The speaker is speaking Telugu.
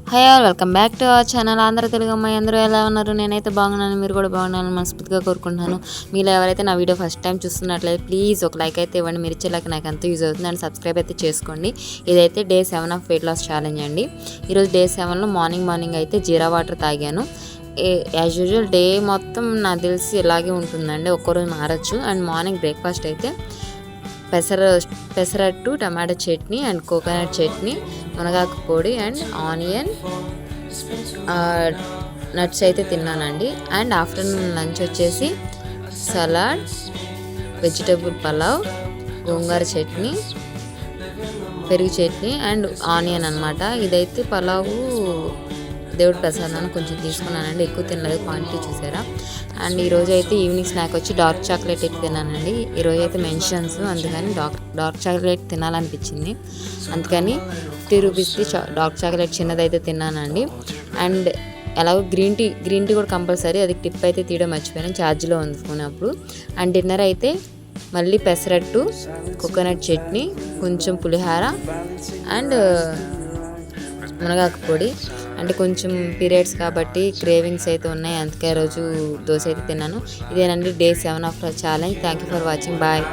Hi all welcome back to our channel Andhra Telugu అమ్మాయి. అందరూ ఎలా ఉన్నారు? నేనైతే బాగున్నాను, మీరు కూడా బాగున్నాను మనస్ఫూర్తిగా కోరుకుంటున్నాను. మీలో ఎవరైతే నా వీడియో ఫస్ట్ టైం చూస్తున్నట్లయితే ప్లీజ్ ఒక లైక్ అయితే ఇవ్వండి. మీరు ఇచ్చే లైక్ నాకు ఎంతో యూజ్ అవుతుంది అండ్ సబ్స్క్రైబ్ అయితే చేసుకోండి. ఇదైతే day 7 of weight loss challenge అండి. ఈరోజు డే 7లో మార్నింగ్ అయితే జీరా వాటర్ తాగాను. యాజ్ యూజువల్ డే మొత్తం నాకు తెలిసి ఇలాగే ఉంటుందండి, ఒక్కరోజు మారచ్చు. అండ్ మార్నింగ్ బ్రేక్ఫాస్ట్ అయితే pesarattu, tomato chutney and coconut chutney, మునగాకు పొడి అండ్ ఆనియన్ నట్స్ అయితే తిన్నానండి. అండ్ ఆఫ్టర్నూన్ లంచ్ వచ్చేసి సలాడ్, వెజిటబుల్ పలావ్, గోంగూర చట్నీ, పెరుగు చట్నీ అండ్ ఆనియన్ అనమాట. ఇదైతే పలావు దేవుడి ప్రసాదాన్ని కొంచెం తీసుకున్నానండి, ఎక్కువ తినలేదు, క్వాంటిటీ చూసారా. అండ్ ఈరోజు అయితే ఈవినింగ్ స్నాక్ వచ్చి డార్క్ చాక్లెట్ అయితే తిన్నానండి. ఈరోజు అయితే మెన్షన్స్, అందుకని డార్క్ చాక్లెట్ తినాలనిపించింది, అందుకని 50 రూపీస్కి డార్క్ చాక్లెట్ చిన్నదైతే తిన్నానండి. అండ్ ఎలాగో గ్రీన్ టీ కూడా కంపల్సరీ, అది టిప్ అయితే తీయడం మర్చిపోయాను, ఛార్జ్లో ఉంది ఫోన్ అప్పుడు. అండ్ డిన్నర్ అయితే మళ్ళీ పెసరట్టు, కోకోనట్ చట్నీ, కొంచెం పులిహార అండ్ మునగాకు పొడి. అంటే కొంచెం పీరియడ్స్ కాబట్టి క్రేవింగ్స్ అయితే ఉన్నాయి, అందుకే రోజు దోశ అయితే తిన్నాను. ఇదేనండి day 7 of challenge. Thank you for watching. Bye.